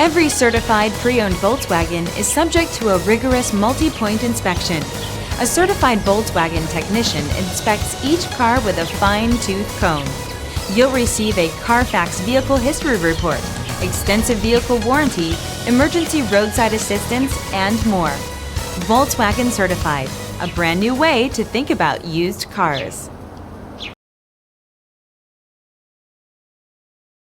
Every certified pre-owned Volkswagen is subject to a rigorous multi-point inspection. A certified Volkswagen technician inspects each car with a fine-tooth comb. You'll receive a CARFAX vehicle history report, extensive vehicle warranty, emergency roadside assistance, and more. Volkswagen Certified, a brand new way to think about used cars.